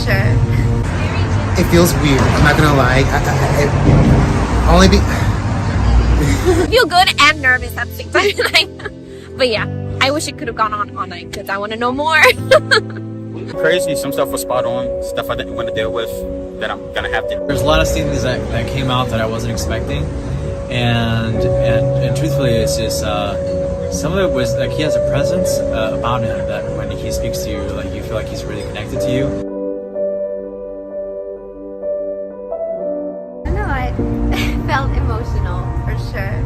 sure. It feels weird. I'm not gonna lie. Only be. I feel good and nervous at the same time. But yeah, I wish it could have gone on all night because I want to know more. Crazy. Some stuff was spot on. Stuff I didn't want to deal with that I'm gonna have to. There's a lot of things that came out that I wasn't expecting, and truthfully, it's just some of it was like he has a presence about him that when he speaks to you, like you feel like he's really connected to you. I know I felt emotional for sure.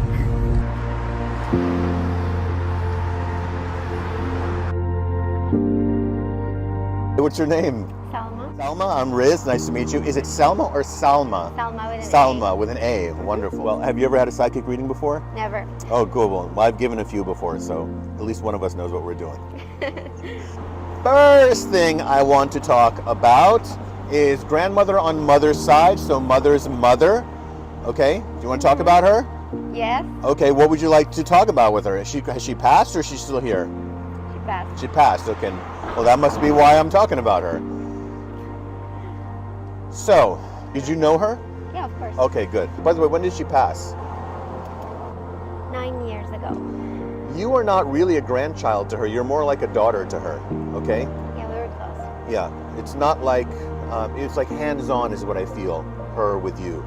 What's your name? Salma. Salma, I'm Riz. Nice to meet you. Is it Selma or Salma? Salma with an Salma with an A. Wonderful. Well, have you ever had a psychic reading before? A. Never. Oh, cool. Well, I've given a few before, so at least one of us knows what we're doing. First thing I want to talk about is grandmother on mother's side, so mother's mother. Okay, do you want to talk about her? Yes. Okay, what would you like to talk about with her? Has she passed or is she still here? She passed. She passed, okay. Well, that must be why I'm talking about her. So, did you know her? Yeah, of course. Okay, good. By the way, when did she pass? 9 years ago. You are not really a grandchild to her. You're more like a daughter to her, okay? Yeah, we were close. Yeah, it's not like, it's like hands-on is what I feel, her with you.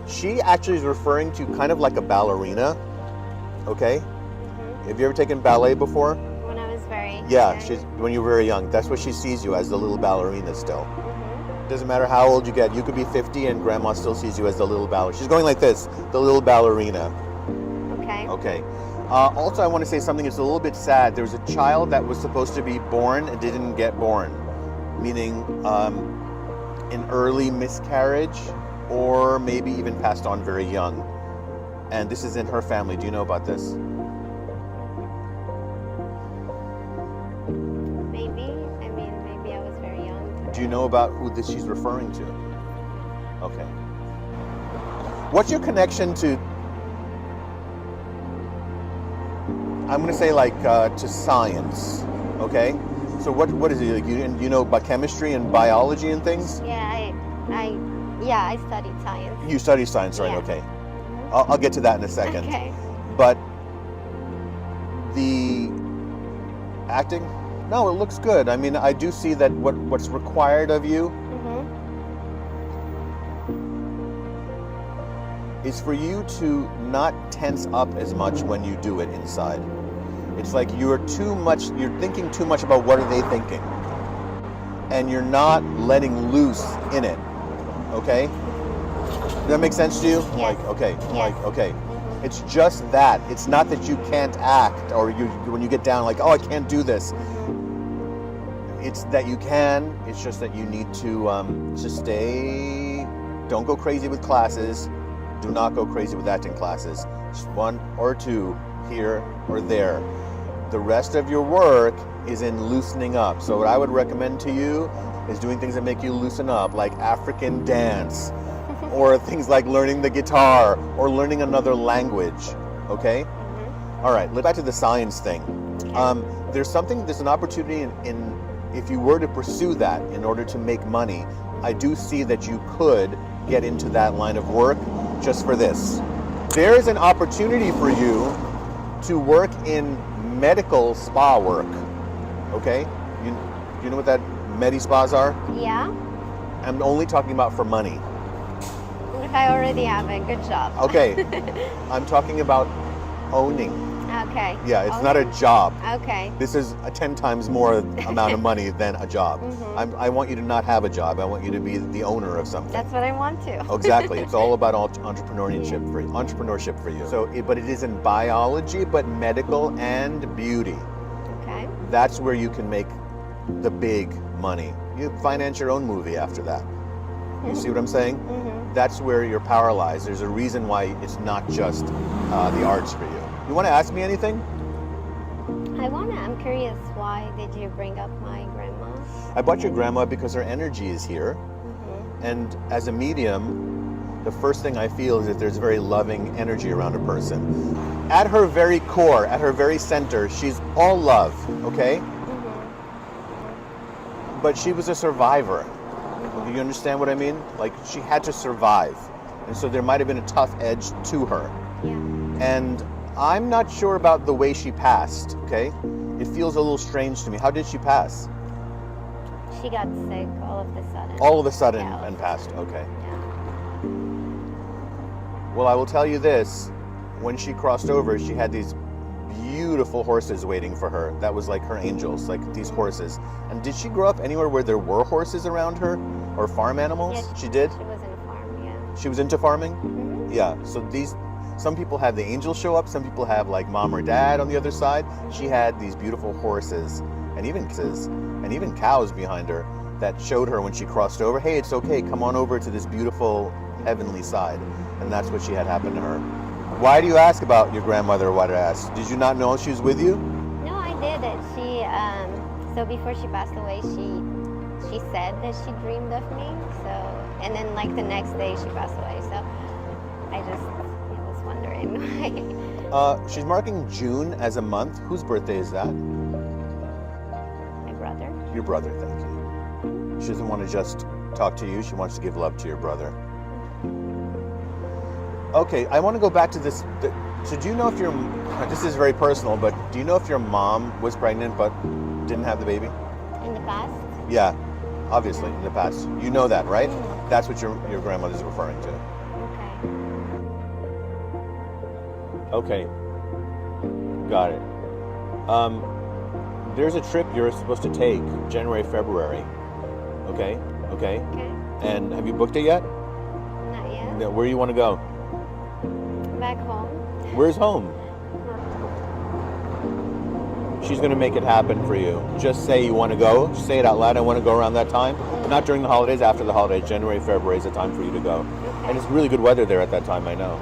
She actually is referring to kind of like a ballerina, okay? Mm-hmm. Have you ever taken ballet before? When I was very Yeah, very when you were very young. That's what she sees you as, the little ballerina still. Mhm. Doesn't matter how old you get. You could be 50 and grandma still sees you as the little ballerina. She's going like this, the little ballerina. Okay. Okay. Also, I want to say something that's a little bit sad. There was a child that was supposed to be born and didn't get born, meaning an early miscarriage or maybe even passed on very young. And this is in her family. Do you know about this? Maybe. I mean, maybe I was very young. Do you know about who this she's referring to? Okay. What's your connection to, I'm going to say like to science, okay? So what is it? Like you know about chemistry and biology and things? Yeah, I studied science. You study science, right? Yeah. Okay. I'll get to that in a second. Okay. But the acting, no, it looks good. I mean, I do see that what's required of you is for you to not tense up as much when you do it inside. It's like you're thinking too much about what are they thinking. And you're not letting loose in it. Okay? Does that make sense to you? Yes. Like, okay. Yes. Like, okay. It's just that. It's not that you can't act or when you get down like, oh, I can't do this. It's that you can. It's just that you need to just stay. Don't go crazy with classes. Do not go crazy with acting classes. Just 1 or 2 here or there. The rest of your work is in loosening up. So what I would recommend to you is doing things that make you loosen up, like African dance, or things like learning the guitar, or learning another language, okay? All right, let's back to the science thing. There's an opportunity in if you were to pursue that in order to make money, I do see that you could get into that line of work just for this. There's an opportunity for you to work in medical spa work, okay? You know what that medi-spas are? Yeah. I'm only talking about for money. If I already have a good job. Okay. I'm talking about owning. Okay. Yeah, it's not a job. Okay. This is a 10 times more amount of money than a job. I want you to not have a job. I want you to be the owner of something. That's what I want to. Exactly. It's all about entrepreneurship for you. So, but it is in biology, but medical and beauty. Okay. That's where you can make the big money. You finance your own movie after that. You see what I'm saying? That's where your power lies. There's a reason why it's not just the arts for you. You want to ask me anything? I'm curious, why did you bring up my grandma? I brought your grandma because her energy is here. And as a medium, the first thing I feel is that there's very loving energy around a person. At her very core, at her very center, she's all love, okay? but she was a survivor. Do you understand what I mean? Like, she had to survive. And so there might have been a tough edge to her. Yeah. And I'm not sure about the way she passed, okay? It feels a little strange to me. How did she pass? She got sick all of a sudden. All of a sudden Yeah, and passed, okay. Yeah. Well, I will tell you this. When she crossed over, she had these beautiful horses waiting for her. That was like her angels, like these horses. And did she grow up anywhere where there were horses around her? Or farm animals? Yes, She did? She was in a farm, yeah. She was into farming? Mm-hmm. Yeah, so some people have the angels show up, some people have like mom or dad on the other side. She had these beautiful horses and even cows behind her that showed her when she crossed over, hey, it's okay, come on over to this beautiful heavenly side. And that's what she had happen to her. Why do you ask about your grandmother? Why did I ask? Did you not know she was with you? No, I did. So before she passed away, she said that she dreamed of me. So, and then like the next day she passed away. So I was wondering why. She's marking June as a month. Whose birthday is that? My brother. Your brother, thank you. She doesn't want to just talk to you. She wants to give love to your brother. Okay, I want to go back to this. So do you know if this is very personal, but do you know if your mom was pregnant but didn't have the baby? In the past? Yeah, obviously, in the past. You know that, right? Mm. That's what your grandmother's referring to. Okay. Okay. Got it. There's a trip you're supposed to take January, February. Okay? Okay? Okay. And have you booked it yet? Not yet. No, where do you want to go? Back home. Where's home? She's going to make it happen for you. Just say you want to go. Just say it out loud. I want to go around that time. But not during the holidays, after the holidays. January, February is the time for you to go. And it's really good weather there at that time, I know.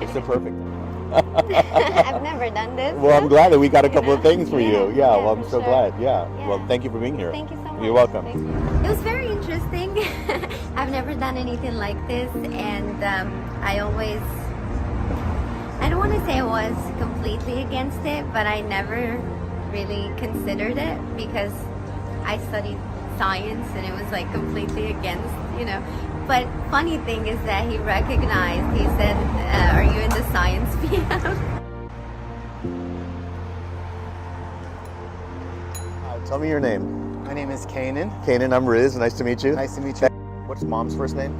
It's the perfect. I've never done this. Well, I'm glad that we got a couple of Yeah. things for you. Yeah, Yeah, well, I'm for so sure. glad. Yeah. Yeah. Well, thank you for being here. Thank you so much. You're welcome. Thank you. It was very interesting. I've never done anything like this, and I don't want to say I was completely against it, but I never really considered it because I studied science and it was like completely against, But funny thing is that he recognized, he said, are you in the science field? Tell me your name. My name is Kanan. Kanan, I'm Riz. Nice to meet you. Nice to meet you. What's mom's first name?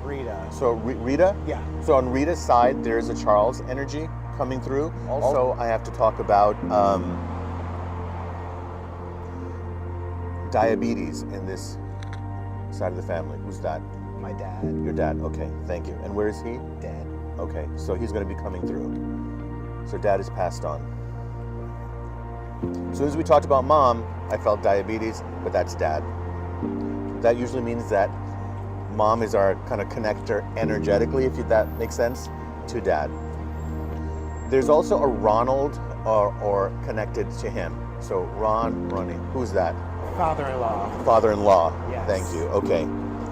Rita. So Rita? Yeah. So on Rita's side, there's a Charles energy coming through. Also, I have to talk about diabetes in this side of the family. Who's that? My dad. Your dad. Okay, thank you. And where is he? Dead. Okay, so he's going to be coming through. So dad is passed on. As soon as we talked about mom, I felt diabetes, but that's dad. That usually means that mom is our kind of connector energetically, if that makes sense, to dad. There's also a Ronald or connected to him. So Ronnie, who's that? Father-in-law. Father-in-law. Yes. Thank you. Okay.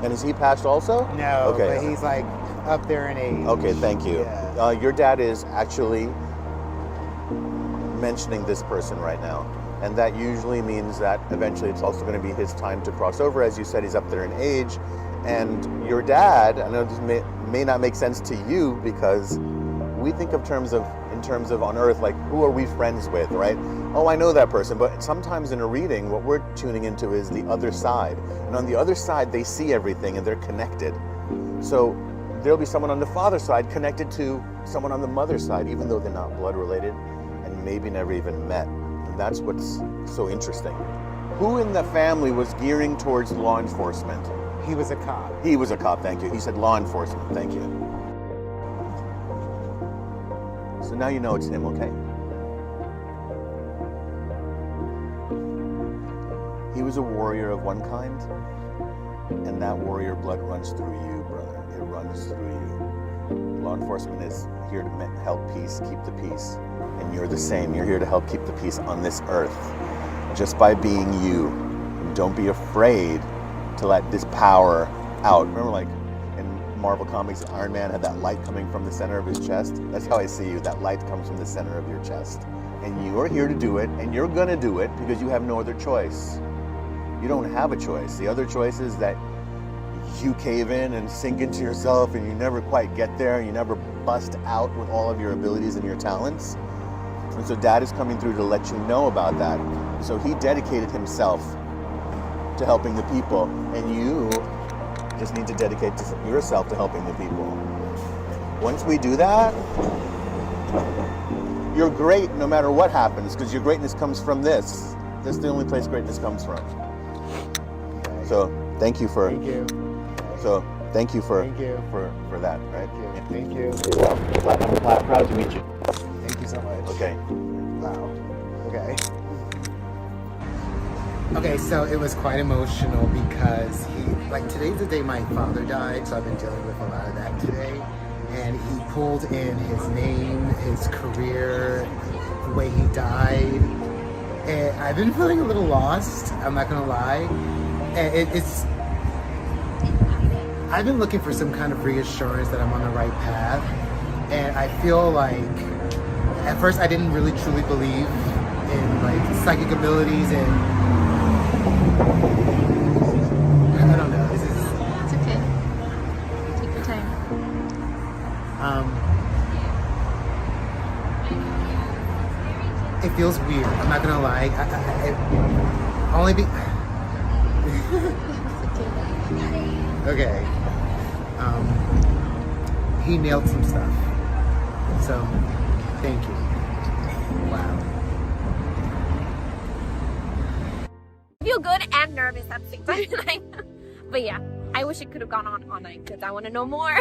And is he passed also? No, Okay. but he's like up there in age. Okay, thank you. Yeah. Your dad is actually mentioning this person right now. And that usually means that eventually it's also going to be his time to cross over. As you said, he's up there in age. And your dad, I know this may not make sense to you because we think in terms of on Earth, like who are we friends with, right? Oh, I know that person. But sometimes in a reading, what we're tuning into is the other side. And on the other side, they see everything and they're connected. So there'll be someone on the father's side connected to someone on the mother's side, even though they're not blood related and maybe never even met. And that's what's so interesting. Who in the family was gearing towards law enforcement? He was a cop. He was a cop, thank you. He said law enforcement, thank you. So now you know it's him, okay? He was a warrior of one kind, and that warrior blood runs through you, brother. It runs through you. Law enforcement is here to help peace, keep the peace. And you're the same. You're here to help keep the peace on this earth. Just by being you. And don't be afraid to let this power out. Remember, like in Marvel Comics, Iron Man had that light coming from the center of his chest? That's how I see you. That light comes from the center of your chest. And you are here to do it, and you're gonna do it because you have no other choice. You don't have a choice. The other choice is that you cave in and sink into yourself and you never quite get there, and you never bust out with all of your abilities and your talents. And so Dad is coming through to let you know about that. So he dedicated himself to helping the people, and you just need to dedicate yourself to helping the people. Once we do that, you're great no matter what happens, because your greatness comes from this. This is the only place greatness comes from. So thank you for. Thank you. So thank you for. Thank you. For that, right? Thank you. I'm proud to meet you. Thank you so much. Okay. Wow. Okay. Okay, so it was quite emotional because today's the day my father died, so I've been dealing with a lot of that today. And he pulled in his name, his career, the way he died. And I've been feeling a little lost, I'm not gonna lie. And I've been looking for some kind of reassurance that I'm on the right path. And I feel like, at first I didn't really truly believe in psychic abilities, and I don't know, It's okay. Take your time. it feels weird, I'm not gonna lie. I only be okay. He nailed some stuff, so thank you. Wow. I feel good and nervous at the same time. But yeah, I wish it could have gone on all night because I want to know more.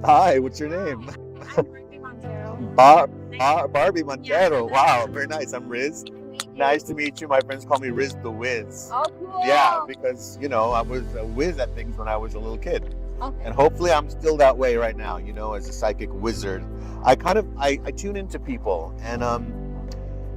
Hi, what's your name? I'm Barbie Montero. Barbie Montero. Wow, very nice. I'm Riz. Nice to meet you. My friends call me Riz the Wiz. Oh, cool. Yeah, because, I was a whiz at things when I was a little kid. Okay. And hopefully I'm still that way right now, as a psychic wizard. I tune into people, and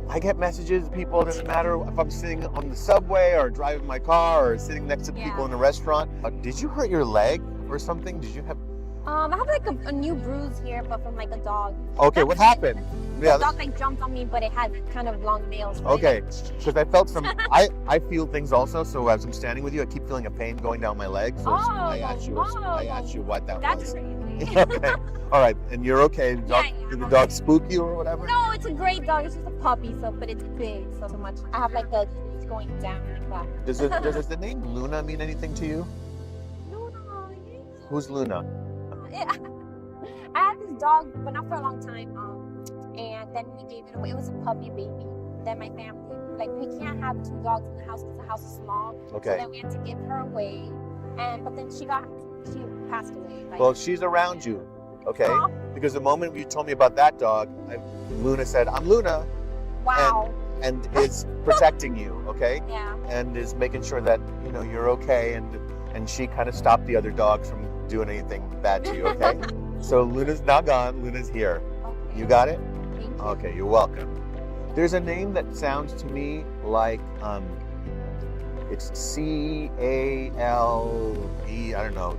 I get messages. People, it doesn't matter if I'm sitting on the subway or driving my car or sitting next to people in a restaurant. Did you hurt your leg or something? Did you have... I have a new bruise here, but from a dog. Okay, what happened? The dog jumped on me, but it had kind of long nails. Okay, because I felt some. I feel things also. So as I'm standing with you, I keep feeling a pain going down my leg. So I asked you what that was. That's crazy. Okay, all right, and you're okay. Did the dog spook you or whatever? No, it's a great dog. It's just a puppy, but it's big, so much. I have the it's going down like that. Does the name Luna mean anything to you? Luna. Who's Luna? I had this dog, but not for a long time. And then we gave it away. It was a puppy baby. Then my family, we can't have two dogs in the house because the house is small. Okay. So then we had to give her away. But then she passed away. Well, she's around you, okay? Oh. Because the moment you told me about that dog, Luna said, "I'm Luna." Wow. And is protecting you, okay? Yeah. And is making sure that you're okay, and she kind of stopped the other dogs from doing anything bad to you, okay? So Luna's now gone. Luna's here. Okay. You got it? Thank you. Okay, you're welcome. There's a name that sounds to me like it's C-A-L-E, I don't know,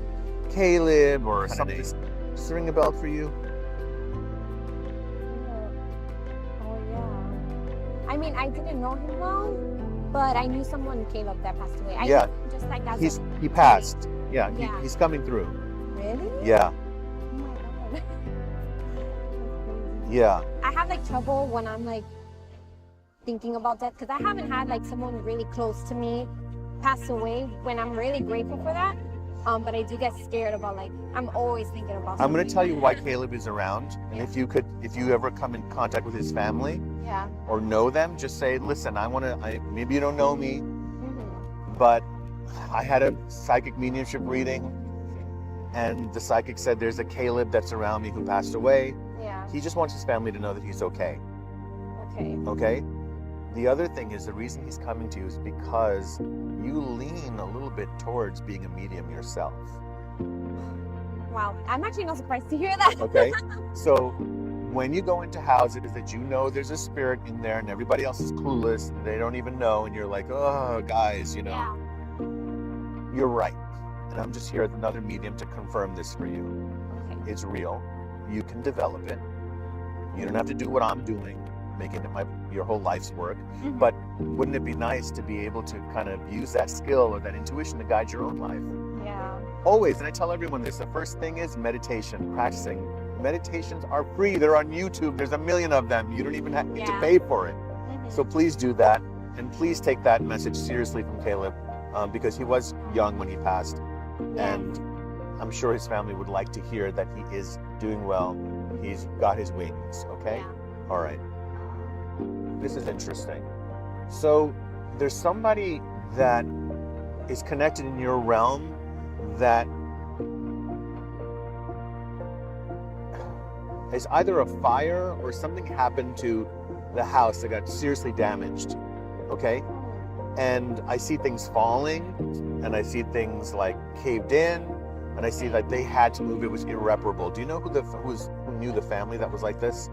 Caleb or something. Does this ring a bell for you? Oh yeah. I mean, I didn't know him well, but I knew someone Caleb that passed away. I knew him just as He passed. Yeah, Yeah. He's coming through. Really? Yeah, Oh my god. That's crazy. yeah. I have trouble when I'm thinking about that because I haven't had someone really close to me pass away when I'm really grateful for that. But I do get scared about I'm always thinking about I'm going to something. tell you why Caleb is around, and if you ever come in contact with his family Yeah. or know them, just say, listen, maybe you don't know me, Mm-hmm. but I had a psychic mediumship reading, and the psychic said there's a Caleb that's around me who passed away. Yeah. He just wants his family to know that he's okay. Okay. Okay? The other thing is, the reason he's coming to you is because you lean a little bit towards being a medium yourself. Wow. I'm actually not surprised to hear that. Okay? So when you go into houses that there's a spirit in there and everybody else is clueless, and they don't even know, and you're like, oh, guys, Yeah. You're right. And I'm just here as another medium to confirm this for you. Okay. It's real. You can develop it. You don't have to do what I'm doing, making it your whole life's work. But wouldn't it be nice to be able to kind of use that skill or that intuition to guide your own life? Yeah. Always, and I tell everyone this, the first thing is meditation, practicing. Meditations are free. They're on YouTube. There's a million of them. You don't even have to pay for it. So please do that. And please take that message seriously from Caleb, because he was young when he passed. And I'm sure his family would like to hear that he is doing well. He's got his wings, okay? Yeah. All right. This is interesting. So there's somebody that is connected in your realm that is either a fire or something happened to the house that got seriously damaged, okay? And I see things falling, and I see things like caved in, and I see that they had to move. It was irreparable. Do you know who knew the family that was like this?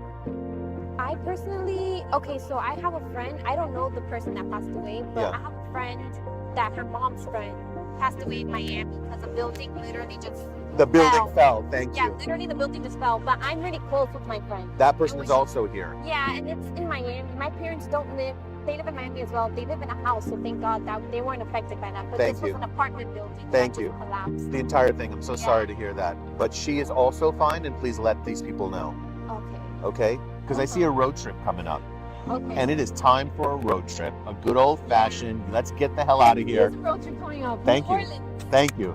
I personally, so I have a friend. I don't know the person that passed away, but I have a friend that her mom's friend passed away in Miami because the building literally just The building fell. Thank you. Yeah, literally the building just fell. But I'm really close with my friend. That person is also here. Yeah, and it's in Miami. My parents don't live. They live in Miami as well. They live in a house, so thank God that they weren't affected by that. But this was an apartment building. Thank that you. just collapsed. The entire thing. I'm so sorry to hear that. But she is also fine, and please let these people know. Okay. Okay? Because I see a road trip coming up. Okay. And it is time for a road trip. A good old fashioned, let's get the hell out of here. There's a road trip coming up. Thank you. Portland. Thank you.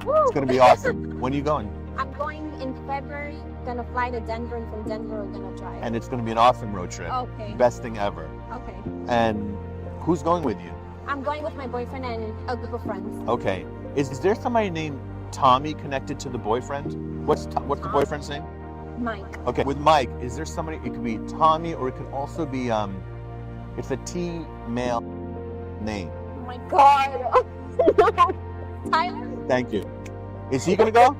Woo! It's going to be awesome. When are you going? I'm going in February. Gonna fly to Denver, and from Denver we're gonna drive. And it's going to be an awesome road trip. Okay. Best thing ever. Okay. And who's going with you? I'm going with my boyfriend and a group of friends. Okay. Is there somebody named Tommy connected to the boyfriend? What's the boyfriend's name? Mike. Okay. With Mike, is there somebody? It could be Tommy, or it could also be it's a T male name. Oh my God. Tyler? Thank you. Is he gonna go?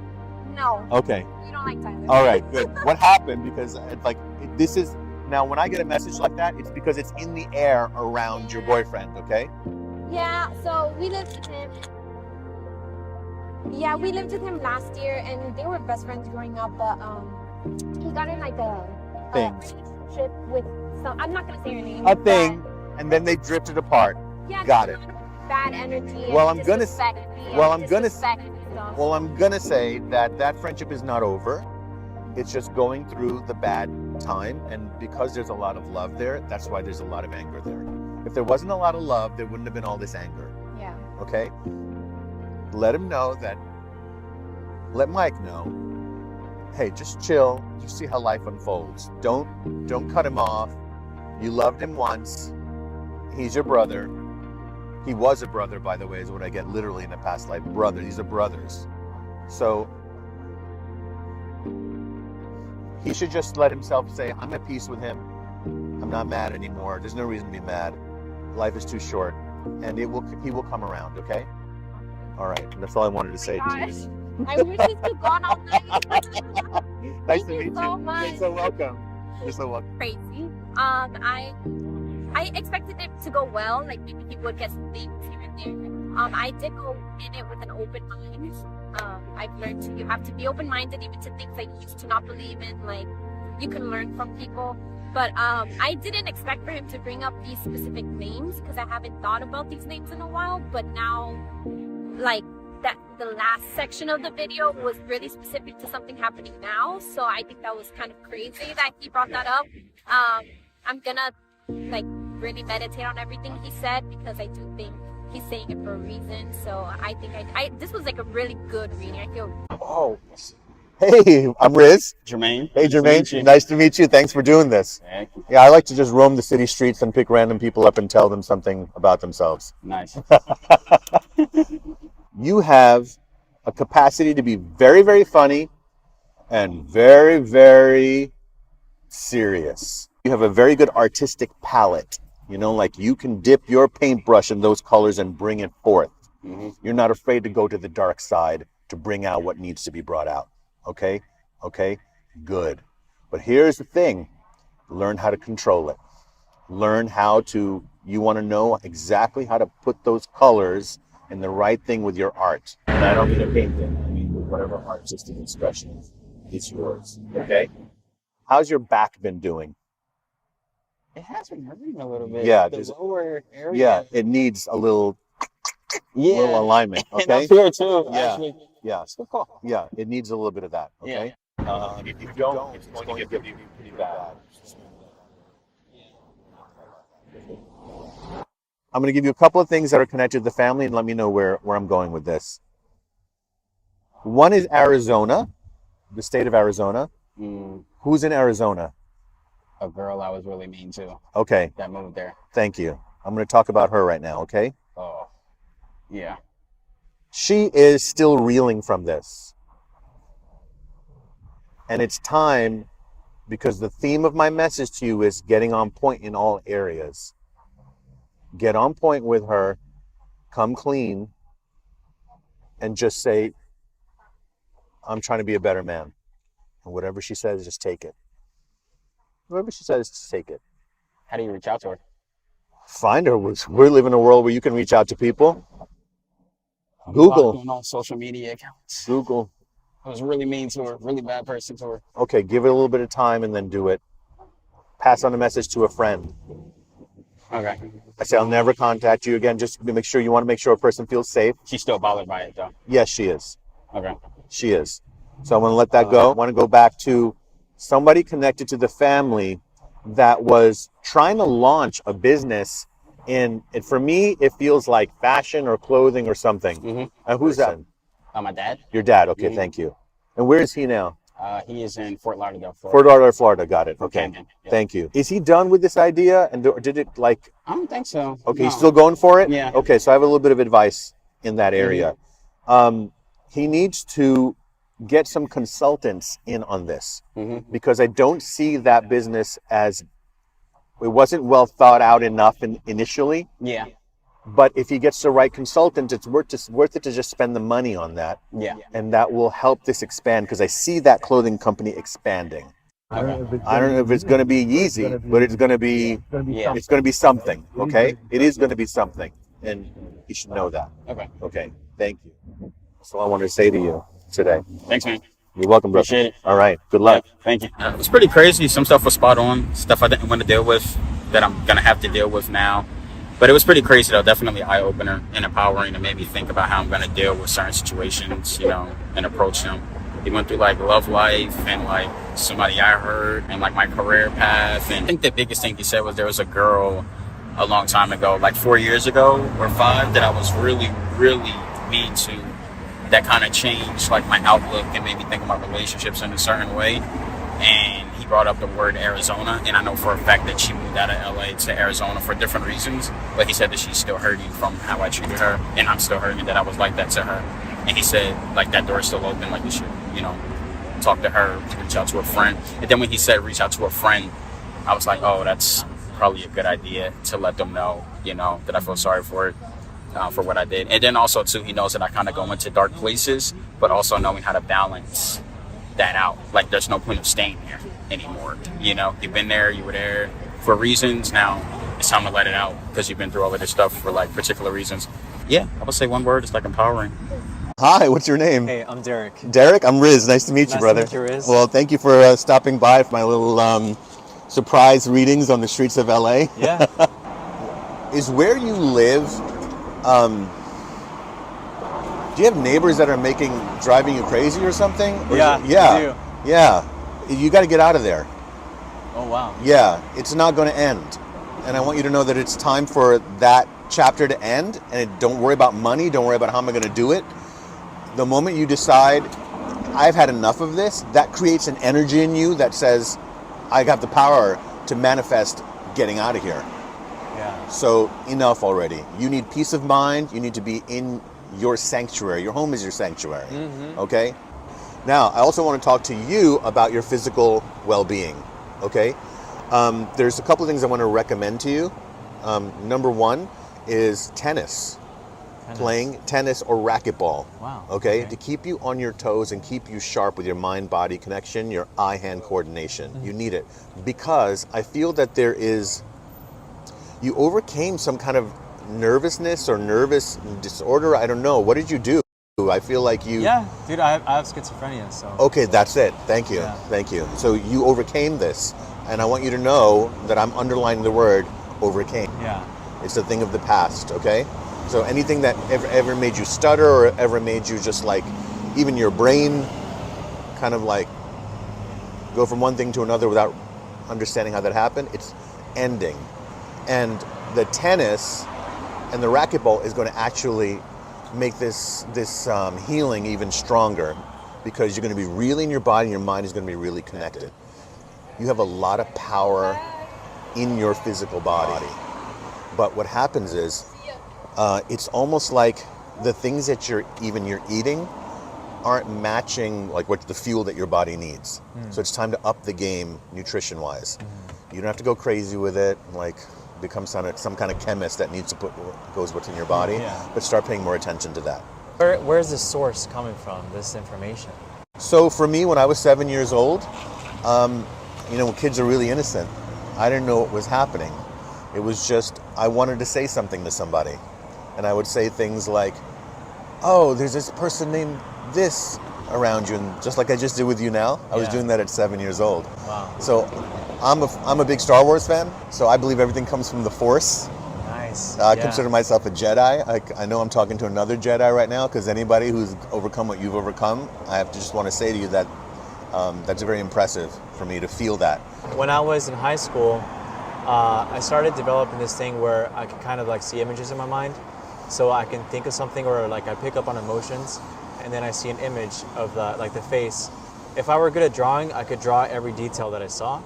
No. Okay. We don't like Tyler. All right. Good. What happened? Because it's like this is now when I get a message like that, it's because it's in the air around your boyfriend. Okay. Yeah. So we lived with him. Yeah, we lived with him last year, and they were best friends growing up. But he got in like a relationship with some. I'm not gonna say her name. A thing, and then they drifted apart. Yeah. Got it. Bad energy. Well, and I'm gonna disrespect and stuff. Well, I'm gonna say that friendship is not over. It's just going through the bad time, and because there's a lot of love there, that's why there's a lot of anger there. If there wasn't a lot of love, there wouldn't have been all this anger. Yeah. Okay? Let him know that. Let Mike know. Hey, just chill. Just see how life unfolds. Don't cut him off. You loved him once. He's your brother. He was a brother, by the way, is what I get literally in a past life. Brother. These are brothers. So he should just let himself say, I'm at peace with him. I'm not mad anymore. There's no reason to be mad. Life is too short. And he will come around, okay? All right. That's all I wanted to say to you. I wish this could go on all night. Nice to meet you. So much. You're so welcome. You're so welcome. Crazy. I expected it to go well, like maybe he would get some things here and there. I did go in it with an open mind. I've learned you have to be open-minded even to things that you used to not believe in, like you can learn from people. But I didn't expect for him to bring up these specific names because I haven't thought about these names in a while, but now like that the last section of the video was really specific to something happening now, so I think that was kind of crazy that he brought that up. I'm gonna like really meditate on everything he said because I do think he's saying it for a reason. So I think this was like a really good reading. I feel. Oh, hey, I'm Riz. Jermaine. Hey, Jermaine. Nice to meet you. Thanks for doing this. Thank you. Yeah, I like to just roam the city streets and pick random people up and tell them something about themselves. Nice. You have a capacity to be very, very funny and very, very serious. You have a very good artistic palette. You know, like you can dip your paintbrush in those colors and bring it forth. Mm-hmm. You're not afraid to go to the dark side to bring out what needs to be brought out. Okay? Okay? Good. But here's the thing. Learn how to control it. Learn how to, you want to know exactly how to put those colors in the right thing with your art. And I don't mean a painting. I mean with whatever artistic expression is yours. Okay? How's your back been doing? It has been hurting a little bit. Yeah, The lower area. yeah, it needs a little alignment. And Okay. up here too. Yeah. Actually. Yeah. So cool. Yeah. It needs a little bit of that. Okay. If you don't, it's going to get pretty bad. I'm going to give you a couple of things that are connected to the family, and let me know where I'm going with this. One is Arizona, the state of Arizona. Who's in Arizona? A girl I was really mean to. Okay. That moved there. Thank you. I'm going to talk about her right now. Okay. Oh. Yeah. She is still reeling from this. And it's time, because the theme of my message to you is getting on point in all areas. Get on point with her, come clean, and just say, I'm trying to be a better man. And whatever she says, just take it. Whatever she says, just take it. How do you reach out to her? Find her. We live in a world where you can reach out to people. Google. On social media accounts. Google. I was really mean to her, really bad person to her. Okay, give it a little bit of time and then do it. Pass on a message to a friend. Okay. I say, I'll never contact you again. Just to make sure, you want to make sure a person feels safe. She's still bothered by it though. Yes, she is. Okay. She is. So I want to let that go. I want to go back to somebody connected to the family that was trying to launch a business in, and for me, it feels like fashion or clothing or something. Mm-hmm. Who's that? My dad. Your dad. Okay, thank you. And where is he now? He is in Fort Lauderdale, Florida. Fort Lauderdale, Florida. Got it. Okay. Canyon, yeah. Thank you. Is he done with this idea? And did it like... I don't think so. Okay, No. he's still going for it? Yeah. Okay, so I have a little bit of advice in that area. He needs to get some consultants in on this, because I don't see that business as... It wasn't well thought out enough initially. Yeah. But if he gets the right consultant, it's worth it to just spend the money on that. Yeah. And that will help this expand, because I see that clothing company expanding. Okay. I don't know if it's going to be easy, but it's going to be Yeah. it's going to be something. Okay, it is going to be something, and you should know that. Okay. Okay. Thank you. That's all I wanted to say to you today. Thanks, man. You're welcome, brother. Appreciate it. All right. Good luck. Yeah, thank you. It was pretty crazy. Some stuff was spot on. Stuff I didn't want to deal with that I'm gonna have to deal with now. But it was pretty crazy though. Definitely eye opener and empowering. It made me think about how I'm gonna deal with certain situations, and approach them. He went through like love life and like somebody I heard and like my career path. And I think the biggest thing he said was there was a girl a long time ago, like 4 years ago or 5, that I was really, really mean to. That kind of changed like my outlook and made me think of my relationships in a certain way. And he brought up the word Arizona, and I know for a fact that she moved out of LA to Arizona for different reasons, but he said that she's still hurting from how I treated her, and I'm still hurting that I was like that to her. And he said like that door is still open, like you should, talk to her, reach out to a friend. And then when he said reach out to a friend, I was like, oh, that's probably a good idea to let them know, that I feel sorry for it. For what I did. And then also too, he knows that I kind of go into dark places, but also knowing how to balance that out. Like there's no point of staying here anymore. You've been there, you were there for reasons. Now it's time to let it out because you've been through all of this stuff for like particular reasons. Yeah, I would say one word, it's like empowering. Hi, what's your name? Hey, I'm Derek. Derek, I'm Riz. Nice to meet you, Nice brother. to meet you, Riz. Well, thank you for stopping by for my little surprise readings on the streets of LA. Yeah. Is where you live... do you have neighbors that are driving you crazy or something? Or Yeah, yeah, we do. Yeah. You got to get out of there. Oh, wow. Yeah, it's not going to end. And I want you to know that it's time for that chapter to end. And don't worry about money. Don't worry about how am I going to do it. The moment you decide, I've had enough of this, that creates an energy in you that says, I have the power to manifest getting out of here. Yeah. So enough already. You need peace of mind. You need to be in your sanctuary. Your home is your sanctuary. Okay? Now, I also want to talk to you about your physical well-being. Okay? There's a couple of things I want to recommend to you. Number one is tennis. Playing tennis or racquetball. Wow. Okay? To keep you on your toes and keep you sharp with your mind-body connection, your eye-hand coordination. You need it. Because I feel that you overcame some kind of nervousness or nervous disorder. I don't know. What did you do? I feel like you... Yeah, dude, I have schizophrenia, so... Okay, that's it. Thank you. Yeah. Thank you. So you overcame this. And I want you to know that I'm underlining the word overcame. Yeah. It's a thing of the past, okay? So anything that ever made you stutter or ever made you just like, even your brain kind of like go from one thing to another without understanding how that happened, it's ending. And the tennis and the racquetball is going to actually make this healing even stronger, because you're going to be really in your body and your mind is going to be really connected. You have a lot of power in your physical body. But what happens is, it's almost like the things that you're eating aren't matching like what the fuel that your body needs. So it's time to up the game nutrition-wise. You don't have to go crazy with it, like become some kind of chemist that needs to goes what's in your body, but start paying more attention to that. Where's the source coming from, this information? So for me, when I was 7 years old, when kids are really innocent, I didn't know what was happening. It was just, I wanted to say something to somebody. And I would say things like, oh, there's this person named this around you. And just like I just did with you now, I was doing that at 7 years old. Wow. So I'm a big Star Wars fan. So I believe everything comes from the Force. Nice. I consider myself a Jedi. I know I'm talking to another Jedi right now, because anybody who's overcome what you've overcome, I just want to say to you that that's very impressive for me to feel that. When I was in high school, I started developing this thing where I could kind of like see images in my mind. So I can think of something, or like I pick up on emotions, and then I see an image of the face. If I were good at drawing, I could draw every detail that I saw.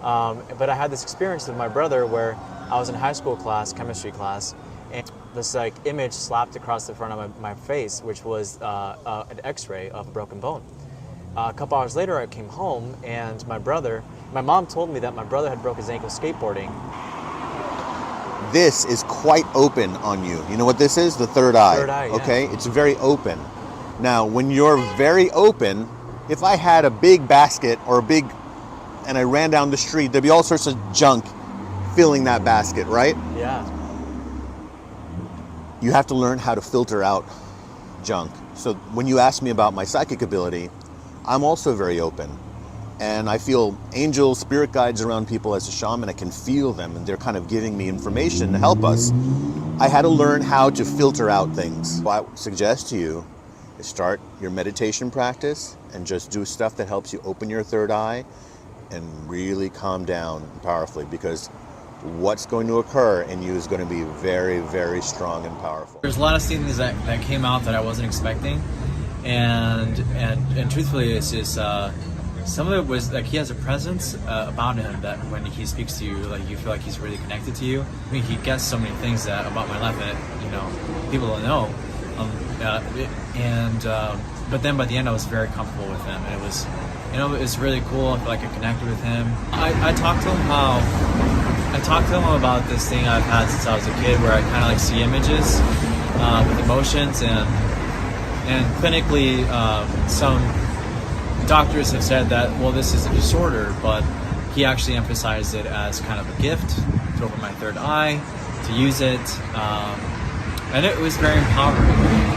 But I had this experience with my brother where I was in high school class, chemistry class, and this like image slapped across the front of my face, which was an X-ray of a broken bone. A couple hours later, I came home, and my mom told me that my brother had broke his ankle skateboarding. This is quite open on you. You know what this is? The third eye. Third eye, yeah. Okay? It's very open. Now, when you're very open, if I had a big basket and I ran down the street, there'd be all sorts of junk filling that basket, right? Yeah. You have to learn how to filter out junk. So when you ask me about my psychic ability, I'm also very open. And I feel angels, spirit guides around people as a shaman. I can feel them, and they're kind of giving me information to help us. I had to learn how to filter out things. What I would suggest to you is start your meditation practice and just do stuff that helps you open your third eye and really calm down powerfully, because what's going to occur in you is going to be very, very strong and powerful. There's a lot of things that came out that I wasn't expecting, and truthfully, it's just some of it was like he has a presence about him that when he speaks to you, like you feel like he's really connected to you. I mean, he gets so many things about my life that people don't know, but then by the end, I was very comfortable with him, and it was really cool. I feel like I connected with him. I talked to him about this thing I've had since I was a kid, where I kind of like see images with emotions, and clinically, some doctors have said that, well, this is a disorder, but he actually emphasized it as kind of a gift to open my third eye, to use it, and it was very empowering.